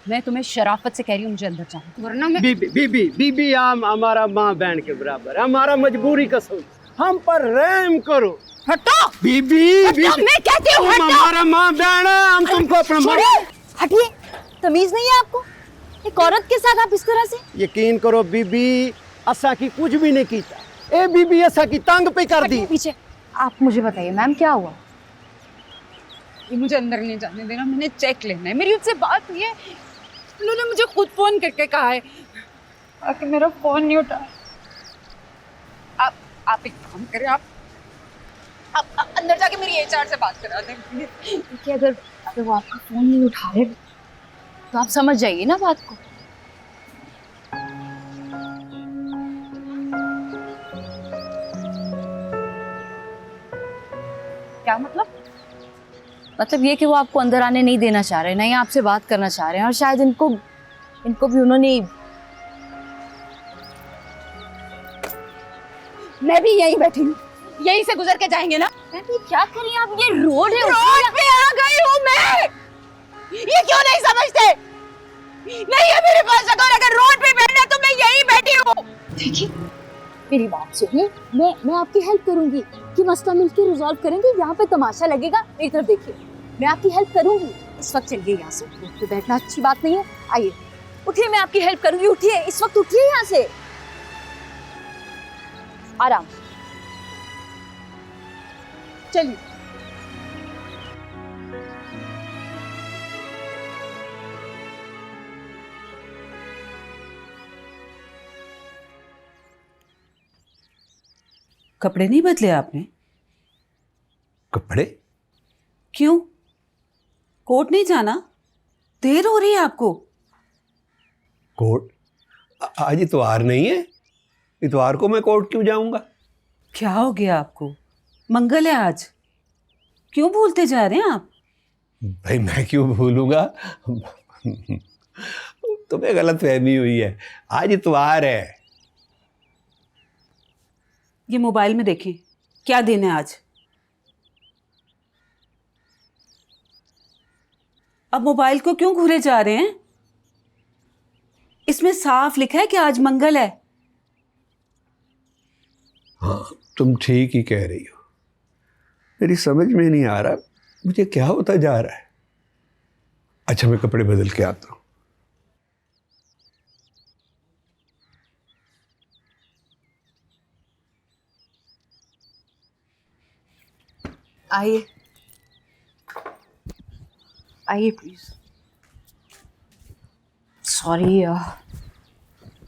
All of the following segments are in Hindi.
मैं तुम्हें शराफत से कह रही हूँ मुझे अंदर जाना, वरना मैं बीबी बीबी बीबी आम हमारा माँ बहन के बराबर, हमारा मजबूरी का सोच, हम पर रहम करो। हटो। बीबी हटो, बीबी मैं कहती हूँ तुम हटो। हमारा माँ बहन है, हम तुमको अपना माँ। हटिए, तमीज नहीं है आपको? एक औरत के साथ आप इस तरह से? यकीन करो बीबी, असा की कुछ भी नहीं कीता। ए बीबी असा की तंग पे कर दी। पीछे आप मुझे बताइए मैम क्या हुआ? ये मुझे अंदर नहीं जाने देना, मैंने चेक लेना है, मेरी उससे बात हुई है, उन्होंने मुझे खुद फोन करके कहा है, आके मेरा फोन नहीं उठा। आप एक काम करें, आप अंदर जाके मेरी एचआर से बात करा दें क्योंकि अगर वो आपका फोन नहीं उठा रहे तो आप समझ जाइए ना बात को। क्या मतलब? मतलब ये कि वो आपको अंदर आने नहीं देना चाह रहे, नहीं आपसे बात करना चाह रहे हैं, और शायद इनको भी उन्होंने। मैं भी यहीं बैठी हूँ, यहीं से गुजर के जाएंगे ना। मैं भी क्या करिए आप, ये रोड है, रोड पे आ गई हूँ मैं। ये क्यों नहीं समझते? नहीं है मेरे पास जगह, अगर रोड पे बैठना है तो मैं यहीं बैठी हूँ। देखिए मेरी बात सुनिए, मैं आपकी हेल्प करूंगी कि मसला मिलकर रिजॉल्व करेंगे। यहाँ पे तमाशा लगेगा, मेरी तरफ देखिए, मैं आपकी हेल्प करूंगी। इस वक्त चलिए यहाँ से, रोड पे बैठना अच्छी बात नहीं है। आइए उठिए, मैं आपकी हेल्प करूंगी, उठिए इस वक्त, उठिए यहाँ से आराम से। चलिए कपड़े नहीं बदले आपने? कपड़े? क्यों? कोर्ट नहीं जाना? देर हो रही है आपको। कोर्ट? आज इतवार नहीं है, इतवार को मैं कोर्ट क्यों जाऊंगा? क्या हो गया आपको? मंगल है आज, क्यों भूलते जा रहे हैं आप? भाई मैं क्यों भूलूंगा? तुम्हें गलत फहमी हुई है, आज इतवार है। ये मोबाइल में देखें क्या दिन है आज। अब मोबाइल को क्यों घूरे जा रहे हैं? इसमें साफ लिखा है कि आज मंगल है। हाँ तुम ठीक ही कह रही हो, मेरी समझ में नहीं आ रहा मुझे क्या होता जा रहा है। अच्छा मैं कपड़े बदल के आता हूँ। आइए आइए प्लीज। सॉरी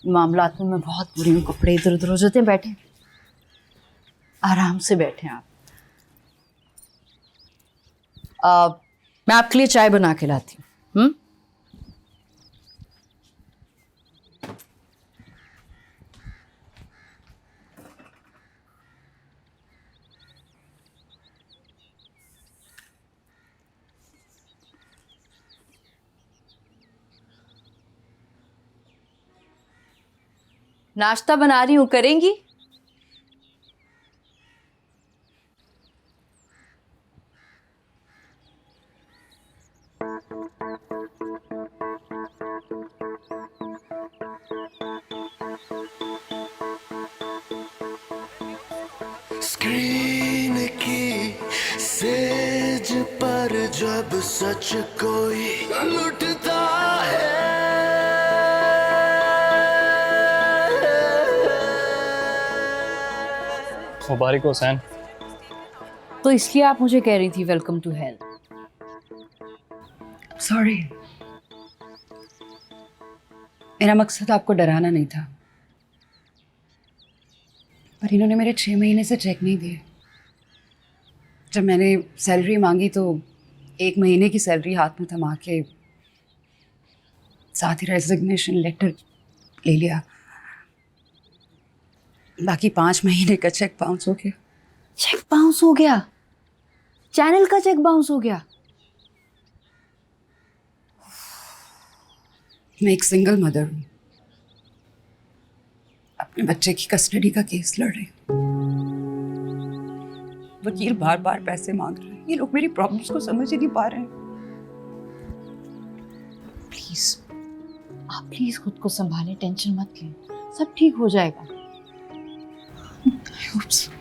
मामलात में मैं बहुत बुरी हूँ, कपड़े इधर उधर हो जाते हैं। बैठे आराम से बैठे आप। मैं आपके लिए चाय बना के लाती हूँ। नाश्ता बना रही हूँ, करेंगी? स्क्रीन की सेज पर जब सच कोई लुटता है, मुबारक हो हुसैन। तो इसलिए आप मुझे कह रही थी वेलकम टू हेल। सॉरी, मेरा मकसद आपको डराना नहीं था, पर इन्होंने मेरे 6 महीने से चेक नहीं दिए। जब मैंने सैलरी मांगी तो 1 महीने की सैलरी हाथ में थमा के साथ ही रेजिग्नेशन लेटर ले लिया। बाकी 5 महीने का चेक बाउंस हो गया। चेक बाउंस हो गया? चैनल का चेक बाउंस हो गया? मैं एक सिंगल मदर हूँ, अपने बच्चे की कस्टडी का केस लड़ रही हूँ। वकील बार बार पैसे मांग रहे हैं, ये लोग मेरी प्रॉब्लम्स को समझ ही नहीं पा रहे हैं। प्लीज आप प्लीज खुद को संभालें, टेंशन मत लें, सब ठीक हो जाएगा। I hope so.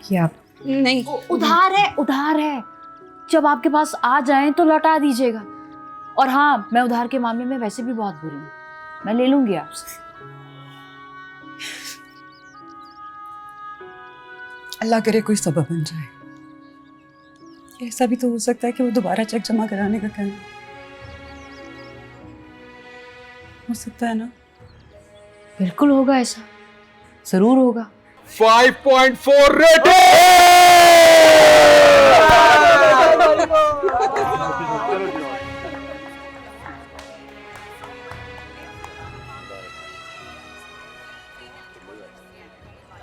क्या? नहीं, उधार है, उधार है। जब आपके पास आ जाएं तो लौटा दीजिएगा। और हाँ, मैं उधार के मामले में वैसे भी बहुत बुरी हूँ, मैं ले लूंगी आपसे। अल्लाह करे कोई सबब बन जाए। ऐसा भी तो हो सकता है कि वो दोबारा चेक जमा कराने का कहना हो सकता है ना? बिल्कुल होगा, ऐसा जरूर होगा। 5.4 रेटिंग।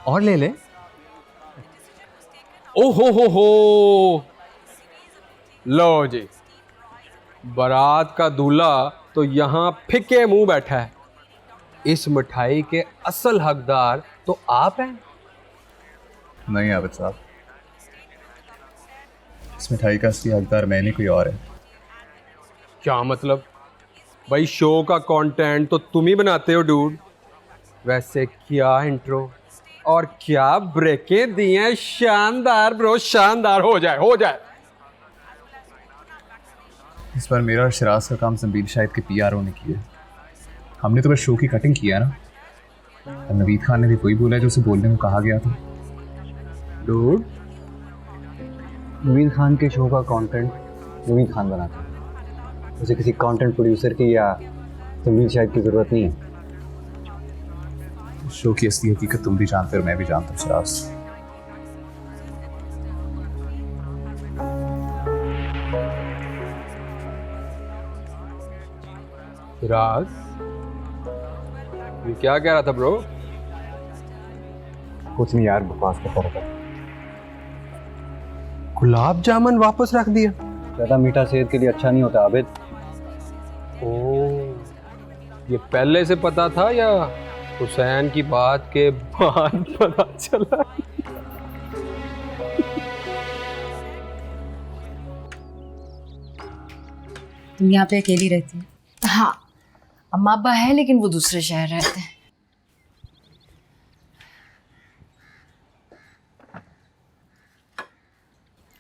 और ले ले। ओ हो, लो जी, बारात का दूल्हा तो यहाँ फिके मुंह बैठा है। इस मिठाई के असल हकदार तो आप हैं। नहीं आबिद साहब, इस मिठाई का असली हकदार मैं नहीं, कोई और है। क्या मतलब? भाई शो का कंटेंट तो तुम ही बनाते हो डूड। वैसे क्या इंट्रो और क्या ब्रेकें दी हैं, शानदार ब्रो, शानदार। हो जाए। इस बार मेरा और शिराज का काम संबीर शाहिद के पीआरओ ने किया। हमने तो बस शो की कटिंग किया ना। और नवीद खान ने भी वही बोला जो उसे बोलने को कहा गया था। डूड, नवीद खान के शो का कंटेंट नवीद खान बनाता है, उसे किसी कंटेंट प्रोड्यूसर की या संबीर शाहिद की जरूरत नहीं है। शो की असली हकीकत तुम भी जानते हो और मैं भी जानता हूँ शिराज। शिराज, ये क्या कह रहा था ब्रो? कुछ नहीं यार, बकवास करता रहता है। गुलाब जामुन वापस रख दिया? ज़्यादा मीठा सेहत के लिए अच्छा नहीं होता आबिद। ओह, ये पहले से पता था या हुसैन की बात के बाद पता चला? तुम यहाँ पे अकेली रहती हो? हाँ, अम्मा अब्बा है लेकिन वो दूसरे शहर रहते हैं।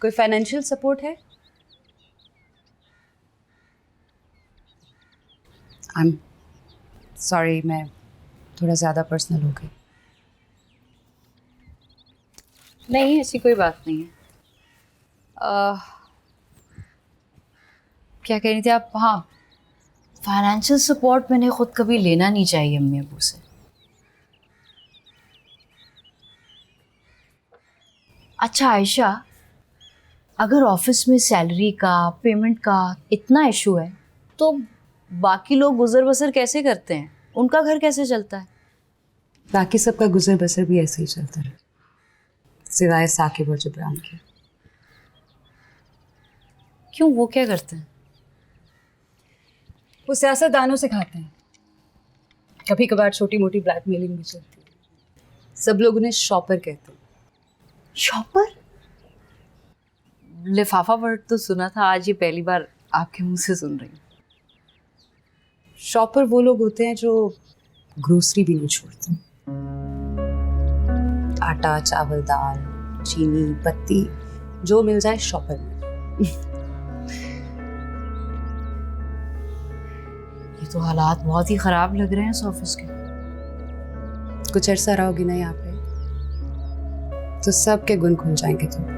कोई फाइनेंशियल सपोर्ट है? आई एम सॉरी, मैं थोड़ा ज़्यादा पर्सनल हो गई। नहीं, ऐसी कोई बात नहीं है। क्या कह रही थी आप? हाँ, फाइनेंशियल सपोर्ट मैंने खुद कभी लेना नहीं चाहिए अम्मी अबू से। अच्छा आयशा, अगर ऑफिस में सैलरी का, पेमेंट का इतना इशू है तो बाकी लोग गुजर बसर कैसे करते हैं? उनका घर कैसे चलता है? बाकी सबका गुजर बसर भी ऐसे ही चलता है, सिवाय साकिब और जबरान के। क्यों, वो क्या करते हैं? वो सियासतदानों से खाते हैं। कभी कभार छोटी मोटी ब्लैकमेलिंग भी चलती है। सब लोग उन्हें शॉपर कहते हैं। शॉपर? लिफाफा वर्ड तो सुना था, आज ये पहली बार आपके मुंह से सुन रही हूँ। शॉपर वो लोग होते हैं जो ग्रोसरी भी नहीं छोड़ते। आटा, चावल, दाल, चीनी, पत्ती, जो मिल जाए शॉपर में। ये तो हालात बहुत ही खराब लग रहे हैं इस ऑफिस के। कुछ अरसा रहोगी ना यहाँ पे तो सबके गुण खुल जाएंगे तुम।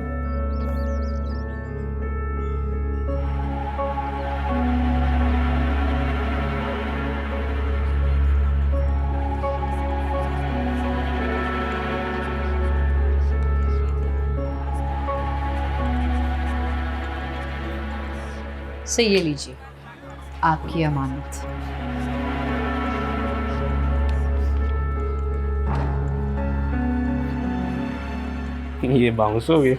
से ये लीजिए आपकी अमानत। ये बाउंस हो गया,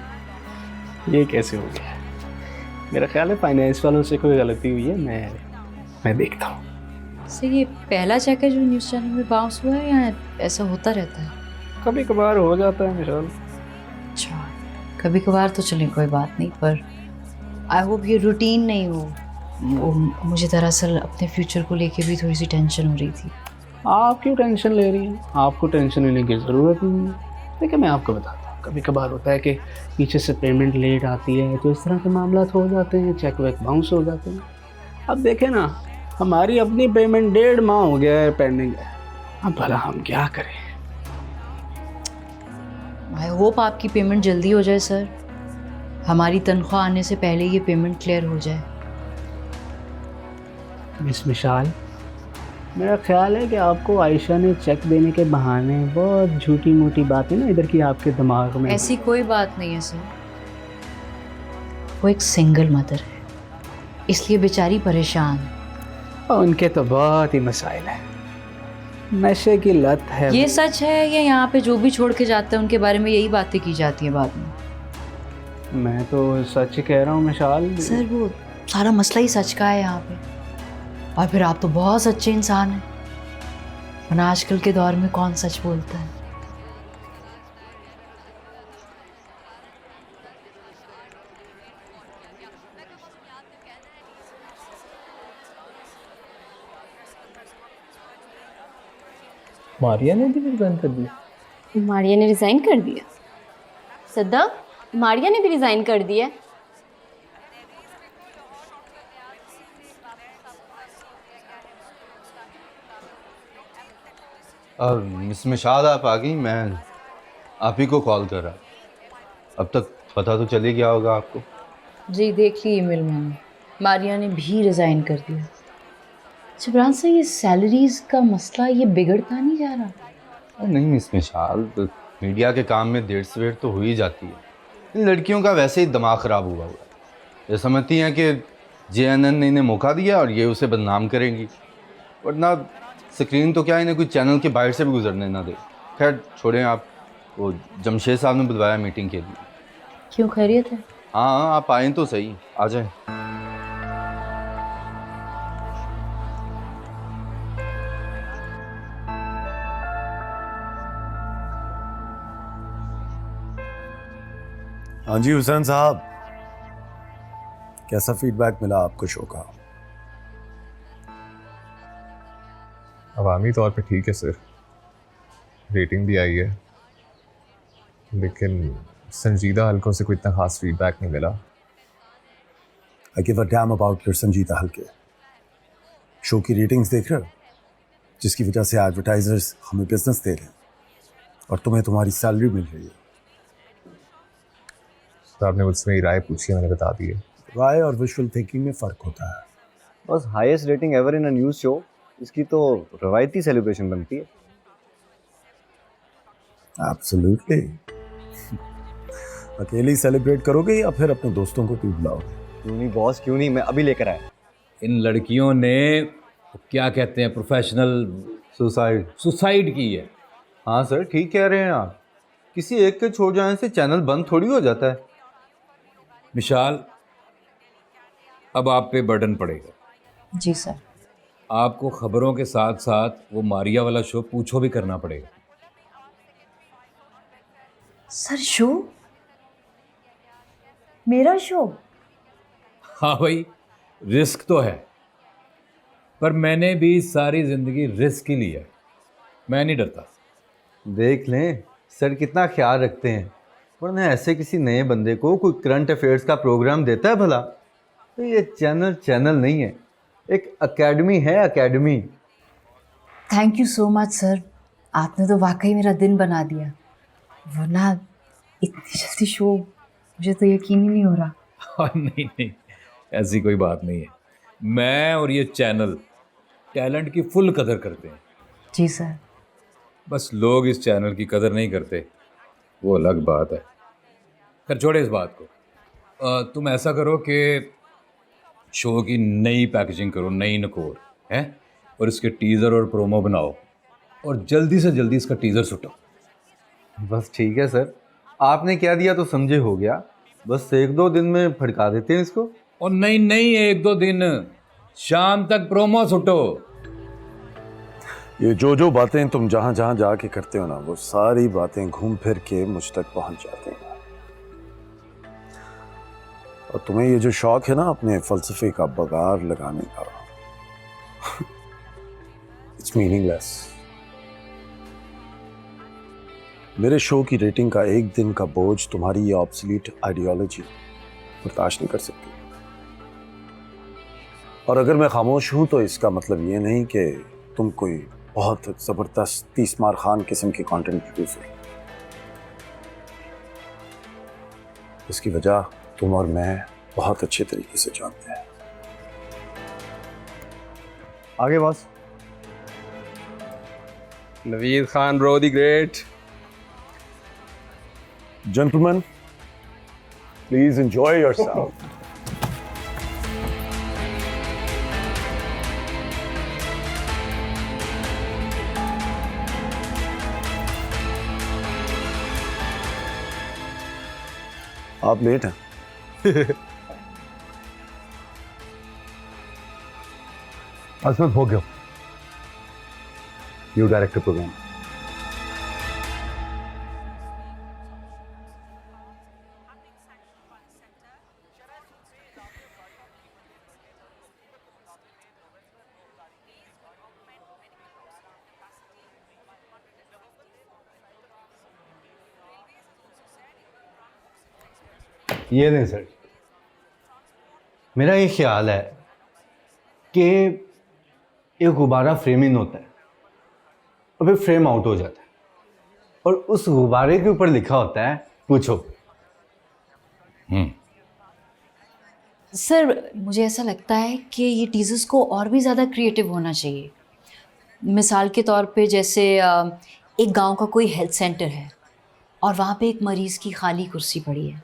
ये कैसे हो गया? मेरा ख्याल है फाइनेंस वालों से कोई गलती हुई है, मैं देखता हूँ। से ये पहला चेक है जो न्यूज़ चैनल में बाउंस हुआ है या ऐसा होता रहता है? कभी कभार हो जाता है मिसाल। अच्छा, कभी कभार तो चले कोई बात नहीं, पर आई होप ये रूटीन नहीं हो। मुझे दरअसल अपने फ्यूचर को लेके भी थोड़ी सी टेंशन हो रही थी। आप क्यों टेंशन ले रही हैं? आपको टेंशन लेने की ज़रूरत नहीं है। देखिए मैं आपको बताता हूँ, कभी कभार होता है कि पीछे से पेमेंट लेट आती है, तो इस तरह के मामला हो जाते हैं, चेक वेक बाउंस हो जाते हैं। अब देखें ना, हमारी अपनी पेमेंट 1.5 माह हो गया है पेंडिंग है, अब भला हम क्या करें? आई होप आपकी पेमेंट जल्दी हो जाए सर, हमारी तनख्वाह आने से पहले ये पेमेंट क्लियर हो जाए। मिस मिशाल, मेरा ख्याल है कि आपको आयशा ने चेक देने के बहाने बहुत झूठी मोटी बातें ना इधर की आपके दिमाग में। ऐसी कोई बात नहीं है सर, वो एक सिंगल मदर है, इसलिए बेचारी परेशान है। और उनके तो बहुत ही मसाइल हैं, नशे की लत है। ये सच है या यहाँ पे जो भी छोड़ के जाते हैं उनके बारे में यही बातें की जाती हैं बाद में? मैं तो सच कह रहा हूँ मिशाल। सर वो सारा मसला ही सच का है यहाँ पे, और फिर आप तो बहुत सच्चे इंसान हैं, वरना आजकल के दौर में कौन सच बोलता है। मारिया ने भी रिजाइन कर दिया। मारिया ने रिजाइन कर दिया? सद्दा, मारिया ने भी रिजाइन कर दिया? अब मिस मिशाल आप आ गई, मैं आप ही को कॉल कर रहा। अब तक पता तो चल ही गया होगा आपको। जी देख ली ईमेल मैंने, मारिया ने भी रिज़ाइन कर दिया। शिवराज से ये सैलरीज का मसला ये बिगड़ता नहीं जा रहा? अरे नहीं मिस मिशाल, तो मीडिया के काम में देर सवेर तो हो ही जाती है। इन लड़कियों का वैसे ही दिमाग ख़राब हुआ है, ये समझती हैं कि JNN ने इन्हें मौका दिया और ये उसे बदनाम करेंगी, वरना स्क्रीन तो क्या इन्हें कोई चैनल के बाहर से भी गुजरने ना दे। खैर छोड़ें आप, वो जमशेद साहब ने बुलवाया मीटिंग के लिए। क्यों, खैरियत है? हाँ आप आएँ तो सही, आ जाएं। हाँ जी हुसैन साहब, कैसा फीडबैक मिला आपको शो का? अवामी तौर पे ठीक है सर, रेटिंग भी आई है, लेकिन संजीदा हल्कों से कोई इतना खास फीडबैक नहीं मिला। I give a damn about your संजीदा हल्के। शो की रेटिंग्स देख रहे हो, जिसकी वजह से एडवर्टाइजर्स हमें बिजनेस दे रहे हैं और तुम्हें तुम्हारी सैलरी मिल रही है। तो आपने मुझसे मेरी राय पूछी, मैंने बता दी है। राय और विजुअल थिंकिंग में फ़र्क होता है। बस highest rating ever in a news show, इसकी तो रवायती सेलिब्रेशन बनती है। एब्सोल्युटली। अकेले ही सेलिब्रेट करोगे या फिर अपने दोस्तों को भी बुलाओगे? क्यों नहीं बॉस, क्यों नहीं, मैं अभी लेकर आया। इन लड़कियों ने क्या कहते हैं प्रोफेशनल सुसाइड की है। हाँ सर ठीक कह रहे हैं आप, किसी एक के छोड़ जाने से चैनल बंद थोड़ी हो जाता है। मिशाल, अब आप पे बर्डन पड़ेगा। जी सर। आपको खबरों के साथ साथ वो मारिया वाला शो पूछो भी करना पड़ेगा। Sir show? मेरा शो? हाँ भाई, रिस्क तो है, पर मैंने भी सारी जिंदगी रिस्क ही लिया है, मैं नहीं डरता। देख लें सर कितना ख्याल रखते हैं, वरना ऐसे किसी नए बंदे को कोई करंट अफेयर्स का प्रोग्राम देता है भला? तो ये चैनल नहीं है, एक एकेडमी है, academy. Thank you so much sir, आपने तो वाकई मेरा दिन बना दिया, वरना इतनी जल्दी शो मुझे तो यकीन ही नहीं हो रहा। नहीं, ऐसी कोई बात नहीं है। मैं और ये चैनल टैलेंट की फुल कदर करते हैं। जी सर। बस लोग इस चैनल की कदर नहीं करते, वो अलग बात है। खैर छोड़े इस बात को। तुम ऐसा करो कि शो की नई पैकेजिंग करो, नई नकोर है, और इसके टीज़र और प्रोमो बनाओ और जल्दी से जल्दी इसका टीज़र सुटो। बस ठीक है सर, आपने क्या दिया तो समझे हो गया। बस 1-2 दिन में फड़का देते हैं इसको। और नहीं नहीं, 1-2 दिन, शाम तक प्रोमो सुटो। ये जो बातें तुम जहां जहां जाके करते हो ना, वो सारी बातें घूम फिर के मुझ तक पहुंच जाती हैं। और तुम्हें ये जो शौक है ना अपने फलसफे का बगार लगाने का, इट्स मीनिंगलेस। मेरे शो की रेटिंग का एक दिन का बोझ तुम्हारी ये ऑब्सोलीट आइडियोलॉजी बर्दाश्त नहीं कर सकती। और अगर मैं खामोश हूं तो इसका मतलब ये नहीं कि तुम कोई बहुत जबरदस्त 30 मार खान किस्म के कंटेंट प्रोड्यूसर। इसकी वजह तुम और मैं बहुत अच्छे तरीके से जानते हैं। आगे boss. Naveed Khan bro the great. Gentlemen, please enjoy yourself. आप लेट हैं। असमत हो गया। You director programme. ये नहीं सर, मेरा ये ख्याल है कि एक गुब्बारा फ्रेम इन होता है और फिर फ्रेम आउट हो जाता है और उस गुब्बारे के ऊपर लिखा होता है पूछो। सर मुझे ऐसा लगता है कि ये टीजर्स को और भी ज़्यादा क्रिएटिव होना चाहिए। मिसाल के तौर पे जैसे एक गांव का कोई हेल्थ सेंटर है और वहाँ पे एक मरीज़ की खाली कुर्सी पड़ी है,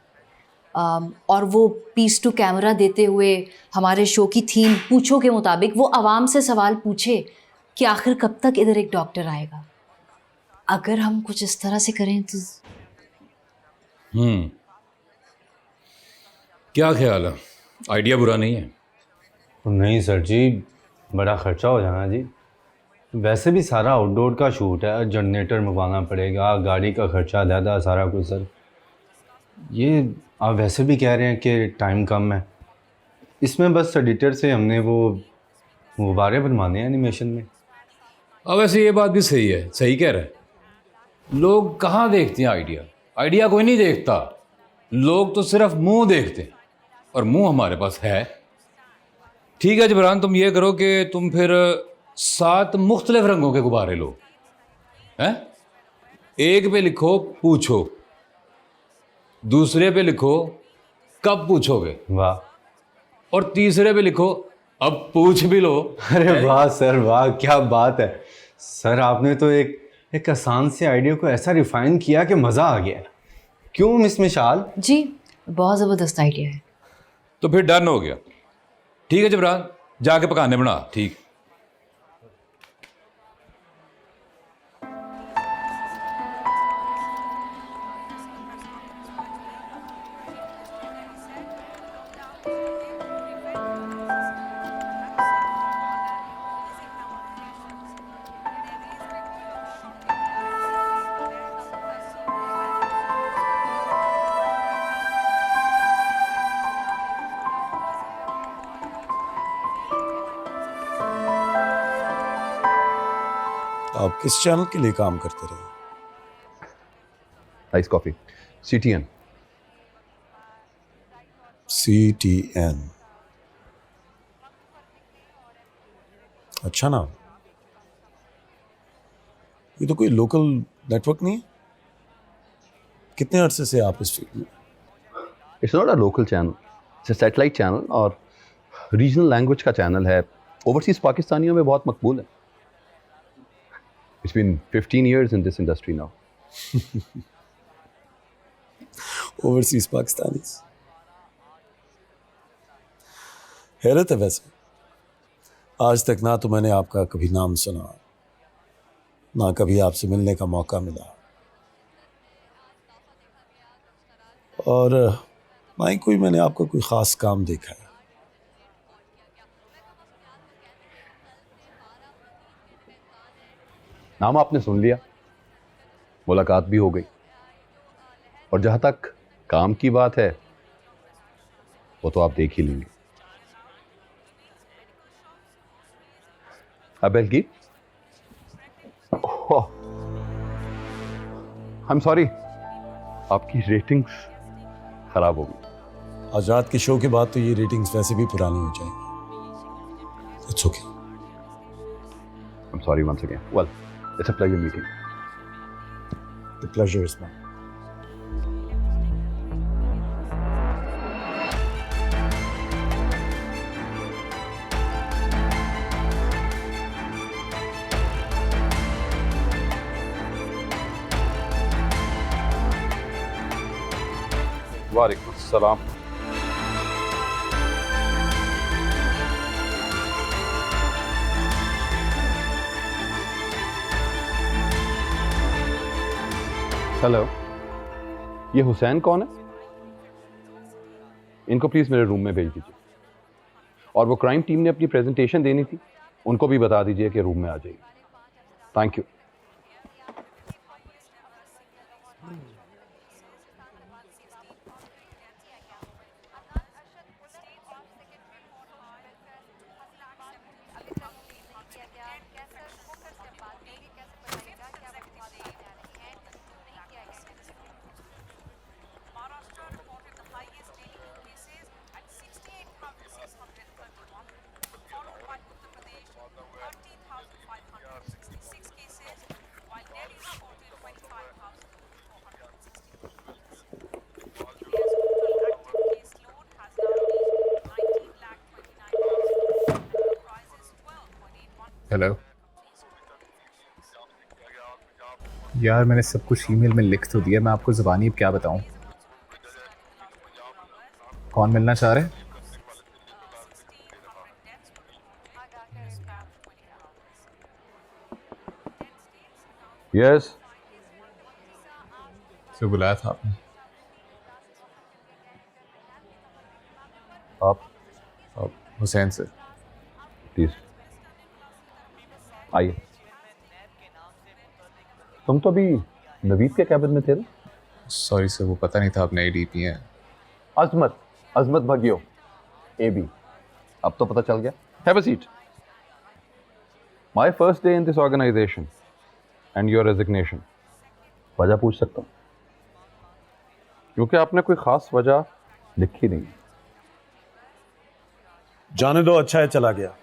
और वो पीस टू कैमरा देते हुए हमारे शो की थीम पूछो के मुताबिक वो आवाम से सवाल पूछे कि आखिर कब तक इधर एक डॉक्टर आएगा। अगर हम कुछ इस तरह से करें तो। क्या ख्याल है? आइडिया बुरा नहीं है। नहीं सर जी, बड़ा खर्चा हो जाना जी। वैसे भी सारा आउटडोर का शूट है, जनरेटर मंगवाना पड़ेगा, गाड़ी का खर्चा ज़्यादा, सारा कुछ सर। ये आप वैसे भी कह रहे हैं कि टाइम कम है, इसमें बस एडिटर से हमने वो गुब्बारे बनवाने हैं एनिमेशन में। अब वैसे ये बात भी सही है, सही कह रहे हैं। लोग कहाँ देखते हैं आइडिया? आइडिया कोई नहीं देखता, लोग तो सिर्फ मुंह देखते हैं, और मुंह हमारे पास है। ठीक है जबरान, तुम ये करो कि तुम फिर 7 मुख्तलिफ रंगों के गुब्बारे लो हैं। एक पे लिखो पूछो, दूसरे पे लिखो कब पूछोगे, वाह, और तीसरे पे लिखो अब पूछ भी लो। अरे वाह सर वाह, क्या बात है सर। आपने तो एक आसान से आइडिया को ऐसा रिफाइन किया कि मज़ा आ गया। क्यों मिस मिशाल? जी बहुत ज़बरदस्त आइडिया है। तो फिर डन हो गया। ठीक है जबरान, जाके पकाने बना। ठीक। आप किस चैनल के लिए काम करते रहे? Ice coffee, CTN। CTN, अच्छा नाम। ये तो कोई लोकल नेटवर्क नहीं है? कितने अरसे से आप इस फील्ड में? It's not a local channel, it's satellite channel और रीजनल लैंग्वेज का चैनल है। ओवरसीज पाकिस्तानियों में बहुत मकबूल है। It's been 15 years in this industry now. Overseas Pakistanis. हैरत है वैसे, आज तक ना तो मैंने आपका कभी नाम सुना, ना कभी आपसे मिलने का मौका मिला, और ना ही कोई मैंने आपका कोई ख़ास काम देखा है। नाम आपने सुन लिया, मुलाकात भी हो गई, और जहां तक काम की बात है वो तो आप देख ही लेंगे। अबेल की आई एम सॉरी, आपकी रेटिंग्स खराब हो गई। आज रात के शो के बाद तो ये रेटिंग्स वैसे भी पुरानी हो जाएंगी। It's okay. I am sorry once again. Well, it's a pleasure meeting. The pleasure is mine. वालेकुम अस्सलाम। हेलो, ये हुसैन कौन है? इनको प्लीज मेरे रूम में भेज दीजिए, और वो क्राइम टीम ने अपनी प्रेजेंटेशन देनी थी, उनको भी बता दीजिए कि रूम में आ जाइए। Thank you. हेलो यार, मैंने सब कुछ ईमेल में लिख तो दिया, मैं आपको ज़बानी अब क्या बताऊं। कौन मिलना चाह रहे? यस, से बुलाया था आपने? आप हुसैन सर। प्लीज आइए। तुम तो अभी नवीद के कैबिन में थे ना? सॉरी सर, वो पता नहीं था आप नए डीपी हैं। अजमत भगियो, AB। अब तो पता चल गया। Have a seat. My first day in this organisation and your resignation. वजह पूछ सकता हूँ? क्योंकि आपने कोई खास वजह लिखी नहीं। जाने दो, अच्छा है चला गया।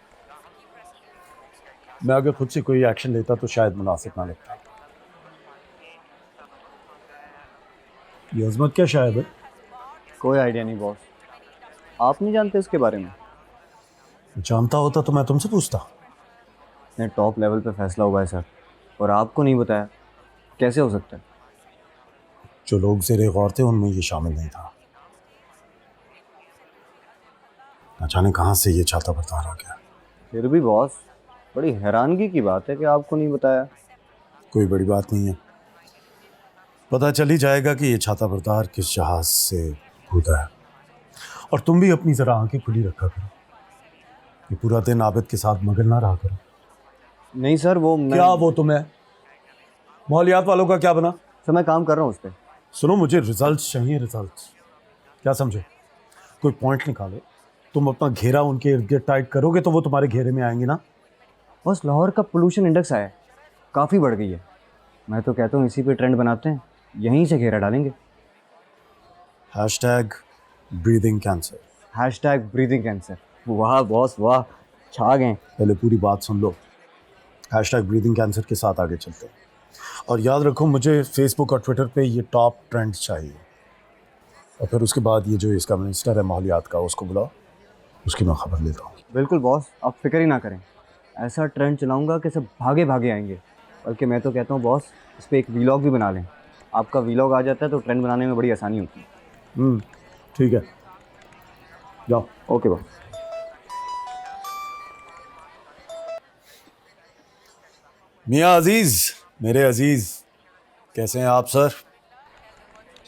मैं अगर खुद से कोई एक्शन लेता तो शायद मुनासिब ना लगता। ये अजमत क्या शायद है? कोई आइडिया नहीं बॉस, आप नहीं जानते इसके बारे में? जानता होता तो मैं तुमसे पूछता। इतने टॉप लेवल पे फैसला हुआ है सर, और आपको नहीं बताया, कैसे हो सकता है? जो लोग ज़ेरे गौर थे उनमें ये शामिल नहीं था। न जाने कहाँ से ये छाता बरदार आ गया। फिर भी बॉस, बड़ी हैरानगी की बात है कि आपको नहीं बताया। कोई बड़ी बात नहीं है, पता चल ही जाएगा कि ये छाता बरदार किस जहाज से कूदा है। और तुम भी अपनी ज़रा आंखें खुली रखा करो, ये पूरा दिन आबिद के साथ मगन ना रहा करो। नहीं सर, वो क्या वो तुम्हें? माहौलियात वालों का क्या बना? सर मैं काम कर रहा हूँ उस पर। सुनो, मुझे रिजल्ट्स चाहिए, रिजल्ट्स। क्या समझे? कोई पॉइंट निकालो, तुम अपना घेरा उनके इर्द गिर्द टाइट करोगे तो वो तुम्हारे घेरे में आएंगे ना। बस लाहौर का पोल्यूशन इंडेक्स आया है, काफ़ी बढ़ गई है। मैं तो कहता हूँ इसी पे ट्रेंड बनाते हैं, यहीं से घेरा डालेंगे। #Breathing cancer. #Breathing cancer. वाह बॉस वाह, छा गए। पहले पूरी बात सुन लो। #ब्रीदिंग कैंसर के साथ आगे चलते हैं। और याद रखो, मुझे फेसबुक और ट्विटर पे ये टॉप ट्रेंड्स चाहिए। और फिर उसके बाद ये जो इसका मिनिस्टर है माहौलियात का, उसको बुलाओ, उसकी मैं खबर लेता हूँ। बिल्कुल बॉस, आप फिक्र ही ना करें, ऐसा ट्रेंड चलाऊंगा कि सब भागे भागे आएंगे। बल्कि मैं तो कहता हूँ बॉस, इस पर एक वीलॉग भी बना लें। आपका वीलॉग आ जाता है तो ट्रेंड बनाने में बड़ी आसानी होती है। ठीक है, जाओ। Okay boss. मियाँ अजीज, मेरे अजीज, कैसे हैं आप सर?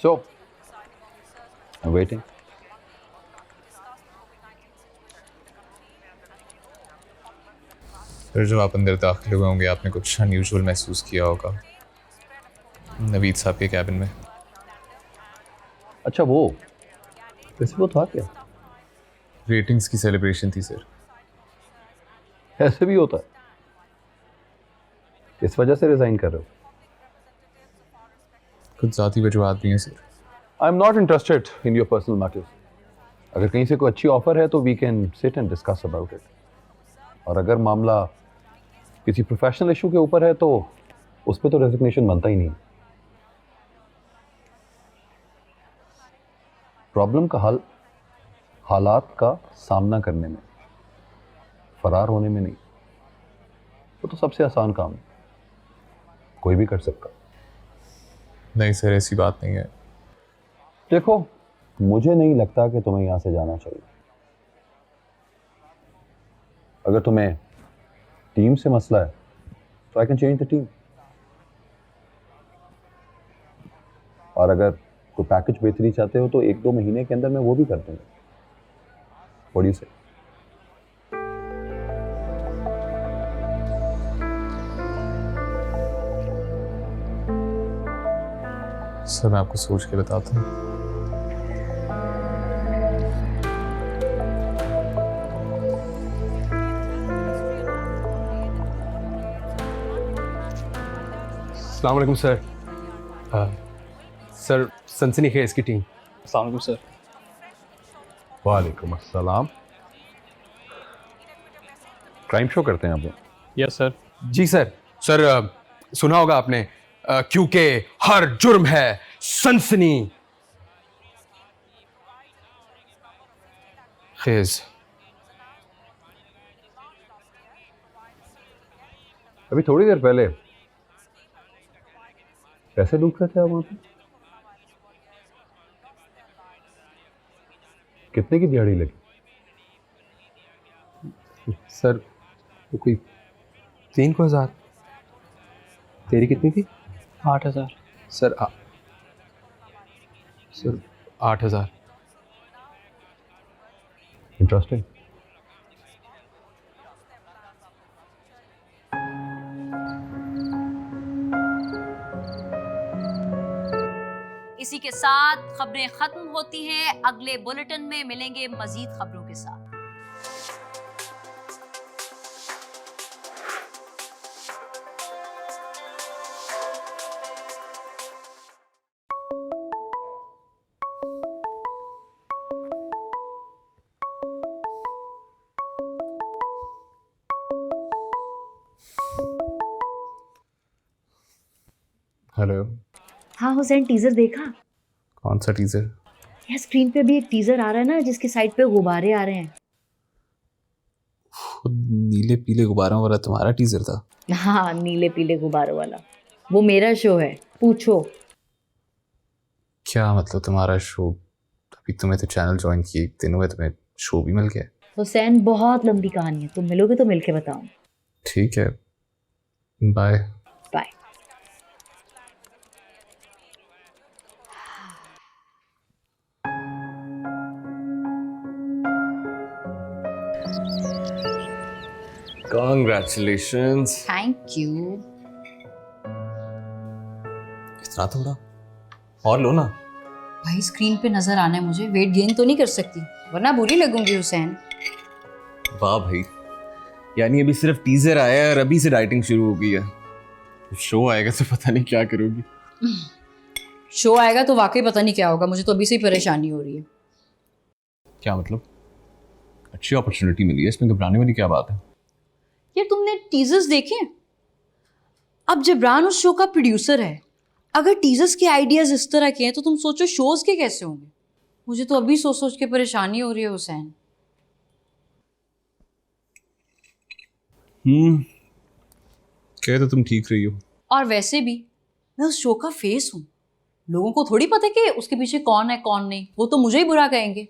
So waiting. फिर जब आप अंदर दाखिल हुए होंगे आपने कुछ अनयूजुअल महसूस किया होगा नवीद साहब के कैबिन में। अच्छा, वो वैसे वो था क्या? रेटिंग्स की सेलिब्रेशन थी सर। ऐसे भी होता है? इस वजह से रिजाइन कर रहे हो? कुछ ज़ाती वजूहात भी हैं सर। I am not interested in your personal matters. अगर कहीं से कोई अच्छी ऑफर है तो we can sit and discuss about it, और अगर मामला किसी प्रोफेशनल इशू के ऊपर है तो उस पर तो रेजिग्नेशन बनता ही नहीं। प्रॉब्लम का हल हालात का सामना करने में, फरार होने में नहीं। वो तो सबसे आसान काम है, कोई भी कर सकता। नहीं सर, ऐसी बात नहीं है। देखो, मुझे नहीं लगता कि तुम्हें यहां से जाना चाहिए। अगर तुम्हें टीम से मसला है तो I can change the team, और अगर कोई पैकेज बेहतरी चाहते हो तो 1-2 महीने के अंदर मैं वो भी कर दूंगा। व्हाट डू यू से? सर मैं आपको सोच के बताता हूँ। अस्सलाम वालेकुम सर। सर सनसनीखेज की टीम। अस्सलाम वालेकुम सर। वालेकुम अस्सलाम। क्राइम शो करते हैं आप लोग? Yes sir. जी सर। सर सुना होगा आपने, क्योंकि हर जुर्म है सनसनी खेज। अभी थोड़ी देर पहले पैसे लूट रहे थे आप वहां पे? कितने की दिहाड़ी लगी? सर वो कोई 3,000। तेरी कितनी थी? 8,000। Sir sir 8,000। इंटरेस्टिंग। इसी के साथ खबरें खत्म होती हैं। अगले बुलेटिन में मिलेंगे मजीद खबरों के साथ। हेलो। हाँ हुसैन, टीजर देखा? कौन सा टीजर? यार स्क्रीन पे भी एक टीजर आ रहा है ना, जिसके साइड पे गुब्बारे आ रहे हैं। नीले पीले गुब्बारों वाला तुम्हारा टीजर था? हाँ, नीले पीले गुब्बारों वाला वो मेरा शो है, पूछो। क्या मतलब तुम्हारा शो? अभी तुम्हें तो चैनल ज्वाइन किए 1 दिन हुए, तुम्हें शो भी मिल गया? हुसैन बहुत लंबी कहानी है, तुम मिलोगे तो मिलके बताऊं। ठीक है, bye. Bye. Congratulations। Thank you. इतना थोड़ा और लो ना। भाई स्क्रीन पे नजर आना है मुझे, वेट गेन तो नहीं कर सकती वरना बुरी लगूंगी हुसैन। वाह भाई, यानी अभी सिर्फ टीजर आया है और अभी से डाइटिंग शुरू हो गई है। शो आएगा तो पता नहीं क्या करोगी। शो आएगा तो वाकई पता नहीं क्या होगा, मुझे तो अभी से ही परेशानी हो रही है। क्या मतलब? अच्छी अपॉर्चुनिटी मिली है, इसमें घबराने वाली क्या बात है? यार तुमने टीजर्स देखे? अब जबरान उस शो का प्रोड्यूसर है, अगर टीजर्स के आइडियाज इस तरह के हैं तो तुम सोचो शोज के कैसे होंगे। मुझे तो अभी सोच सोच के परेशानी हो रही है हुसैन। कह तो तुम ठीक रही हो। और वैसे भी मैं उस शो का फेस हूँ, लोगों को थोड़ी पता कि उसके पीछे कौन है कौन नहीं, वो तो मुझे ही बुरा कहेंगे।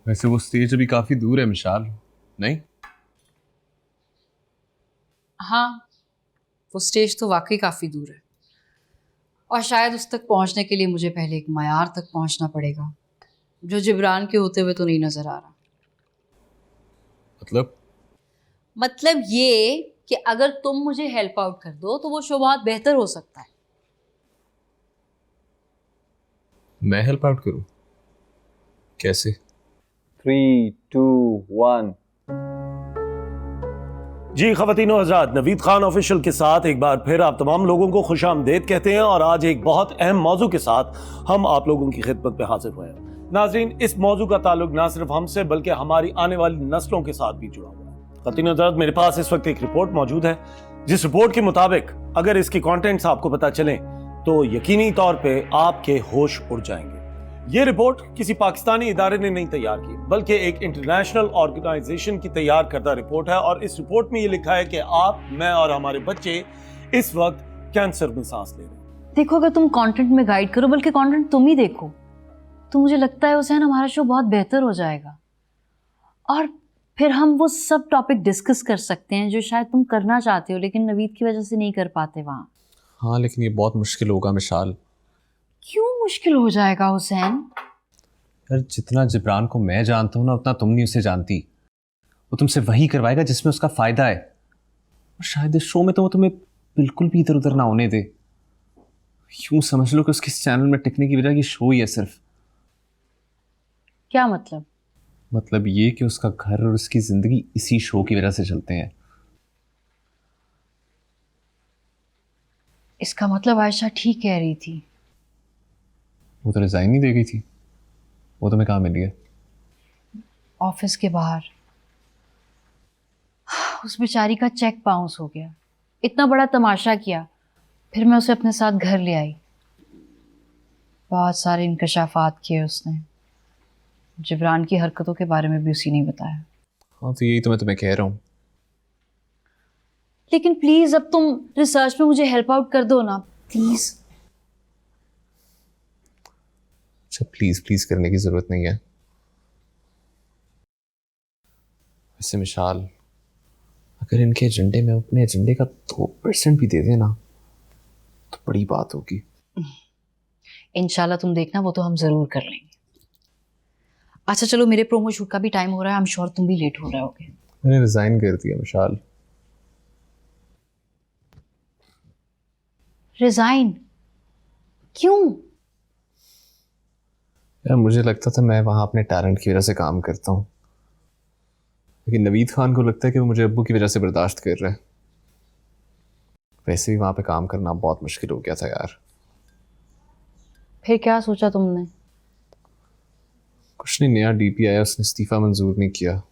वैसे वो स्टेज अभी काफी दूर है मिशाल, नहीं? हाँ, वो स्टेज तो वाकई काफ़ी दूर है और शायद उस तक पहुंचने के लिए मुझे पहले एक मयार तक पहुंचना पड़ेगा जो जिब्रान के होते हुए तो नहीं नज़र आ रहा। मतलब ये कि अगर तुम मुझे हेल्प आउट कर दो तो वो शो बहुत बेहतर हो सकता है। मैं हेल्प आउट करूं? कैसे? 3, 2, 1। जी ख़वातीनो हज़रात, नवीद खान ऑफिशियल के साथ एक बार फिर आप तमाम लोगों को खुशामदीद कहते हैं और आज एक बहुत अहम मौजू के साथ हम आप लोगों की खिदमत में हाजिर हुए हैं। नाज़रीन, इस मौजू का ताल्लुक ना सिर्फ हमसे बल्कि हमारी आने वाली नस्लों के साथ भी जुड़ा हुआ है। ख़वातीनो हज़रात, मेरे पास इस वक्त एक रिपोर्ट मौजूद है जिस रिपोर्ट के मुताबिक अगर इसकी कॉन्टेंट्स आपको पता चलें तो यकीनी तौर पर आपके होश उड़ जाएंगे। ये रिपोर्ट किसी पाकिस्तानी इदारे ने नहीं तैयार की बल्कि एक इंटरनेशनल ऑर्गेनाइजेशन की तैयार करदा रिपोर्ट है और इस रिपोर्ट में ये लिखा है कि आप, मैं और हमारे बच्चे इस वक्त कैंसर में सांस ले रहे हैं। देखो, अगर तुम कंटेंट में गाइड करो बल्कि कंटेंट तुम ही देखो तो मुझे लगता है हुसैन हमारा शो बहुत बेहतर हो जाएगा और फिर हम वो सब टॉपिक डिस्कस कर सकते हैं जो शायद तुम करना चाहते हो लेकिन नवीद की वजह से नहीं कर पाते वहाँ। हाँ, लेकिन ये बहुत मुश्किल होगा मिशाल। क्यों मुश्किल हो जाएगा हुसैन? यार, जितना जिब्रान को मैं जानता हूँ ना उतना तुम नहीं उसे जानती। वो तुमसे वही करवाएगा जिसमें उसका फ़ायदा है और शायद इस शो में तो वो तुम्हें बिल्कुल भी इधर उधर ना होने दे। यूँ समझ लो कि उसके चैनल में टिकने की वजह ये शो ही है सिर्फ। क्या मतलब? मतलब ये कि उसका घर और उसकी ज़िंदगी इसी शो की वजह से चलते हैं। इसका मतलब आयशा ठीक कह रही थी। वो तो रिज़ाइन नहीं दे गई थी। वो तुम्हें कहाँ मिली है? ऑफिस के बाहर। उस बेचारी का चेक बाउंस हो गया। इतना बड़ा तमाशा किया, फिर मैं उसे अपने साथ घर ले आई। बहुत सारे इंकशाफात किए उसने। जिब्रान की हरकतों के बारे में भी उसी ने बताया। हाँ, तो यही तो मैं तुम्हें कह रहा हूँ। लेकिन प्लीज अब तुम रिसर्च में मुझे हेल्प आउट कर दो ना, प्लीज। अच्छा, प्लीज प्लीज करने की जरूरत नहीं है। वैसे मिशाल, अगर इनके एजेंडे में अपने एजेंडे का 2% भी दे देना तो बड़ी बात होगी। इंशाल्लाह तुम देखना, वो तो हम जरूर कर लेंगे। अच्छा चलो, मेरे प्रोमो शूट का भी टाइम हो रहा है। आई एम श्योर तुम भी लेट हो रहे होगे। मैंने रिजाइन कर दिया मिशाल। रिजाइन? क्यों? यार, मुझे लगता था मैं वहां अपने टैलेंट की वजह से काम करता हूँ, लेकिन नवीद खान को लगता है कि वो मुझे अब्बू की वजह से बर्दाश्त कर रहा है। वैसे भी वहां पे काम करना बहुत मुश्किल हो गया था यार। फिर क्या सोचा तुमने? कुछ नहीं, नया डीपी आया, उसने इस्तीफा मंजूर नहीं किया,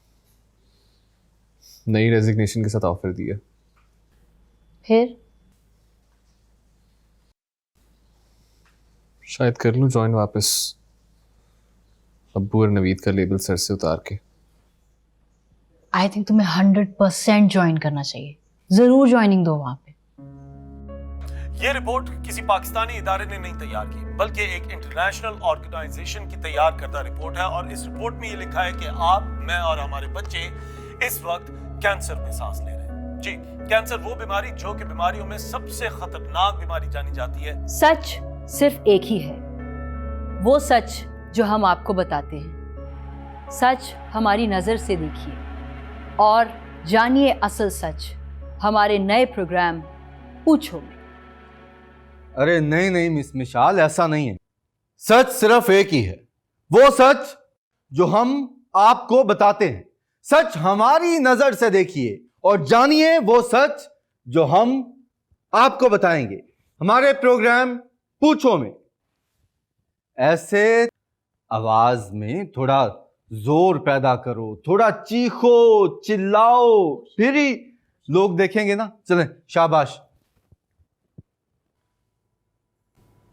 नई रेजिग्नेशन के साथ ऑफर दिया। फिर शायद कर लूँ ज्वाइन वापस, अब्बू और नवीद का लेबल सर से उतार के। आई थिंक तुम्हें 100% ज्वाइन करना चाहिए। जरूर ज्वाइनिंग दो वहां पे। ये रिपोर्ट किसी पाकिस्तानी इदारे ने नहीं तैयार की बल्कि एक इंटरनेशनल ऑर्गेनाइजेशन की तैयार करदा रिपोर्ट है और इस रिपोर्ट में ये लिखा है कि आप, मैं और हमारे बच्चे इस वक्त कैंसर में सांस ले रहे हैं। जी, कैंसर वो बीमारी जो कि बीमारियों में सबसे खतरनाक बीमारी जानी जाती है। सच सिर्फ एक ही है, वो सच जो हम आपको बताते हैं। सच हमारी नजर से देखिए और जानिए असल सच हमारे नए प्रोग्राम पूछो में। अरे नहीं नहीं मिस मिशाल, ऐसा नहीं है। सच सिर्फ एक ही है, वो सच जो हम आपको बताते हैं। सच हमारी नजर से देखिए और जानिए वो सच जो हम आपको बताएंगे हमारे प्रोग्राम पूछो में। ऐसे आवाज में थोड़ा जोर पैदा करो, थोड़ा चीखो चिल्लाओ, फिर ही लोग देखेंगे ना। चलें, शाबाश।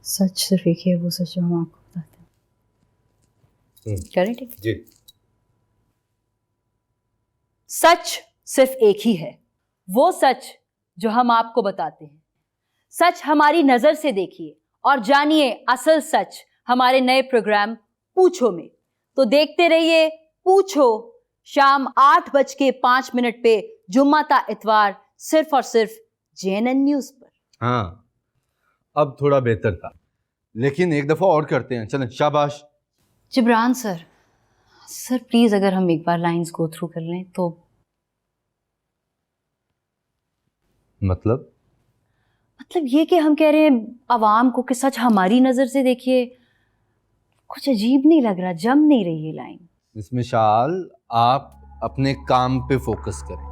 सच सिर्फ एक ही है, वो सच जो हम आपको बताते हैं। करें? ठीक जी। सच सिर्फ एक ही है, वो सच जो हम आपको बताते हैं। सच हमारी नजर से देखिए और जानिए असल सच हमारे नए प्रोग्राम पूछो में। तो देखते रहिए पूछो, शाम 8:05 पे जुम्मा ता इतवार सिर्फ और सिर्फ JNN न्यूज़ पर। हाँ, अब थोड़ा बेहतर था, लेकिन एक दफ़ा और करते हैं, चलें, शाबाश। जिब्रान सर, सर प्लीज़ अगर हम एक बार लाइंस गो थ्रू कर लें तो। मतलब ये कि हम कह रहे हैं आवाम को कि सच हमारी नज़र से देखिए, कुछ अजीब नहीं लग रहा, जम नहीं रही ये लाइन। मिस मिसाल, आप अपने काम पे फोकस करें,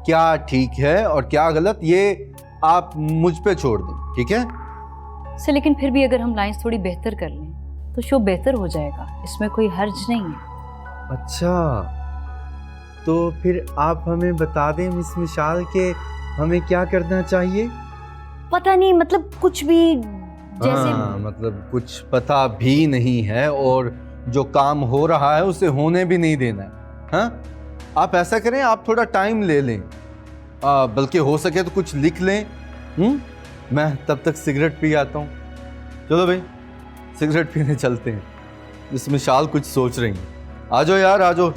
क्या ठीक है और क्या गलत ये आप मुझ पे छोड़ दें, ठीक है? सर लेकिन फिर भी अगर हम लाइंस थोड़ी बेहतर कर लें तो शो बेहतर हो जाएगा, इसमें कोई हर्ज नहीं है। अच्छा, तो फिर आप हमें बता दें मिस मिसाल के हमें क्या करना चाहिए? पता नहीं, मतलब कुछ भी जैसे। हाँ, मतलब कुछ पता भी नहीं है और जो काम हो रहा है उसे होने भी नहीं देना है। हाँ, आप ऐसा करें, आप थोड़ा टाइम ले लें, बल्कि हो सके तो कुछ लिख लें। मैं तब तक सिगरेट पी आता हूँ। चलो भाई, सिगरेट पीने चलते हैं। मिस मिसाल कुछ सोच रही हैं। आ जाओ यार, आ जाओ।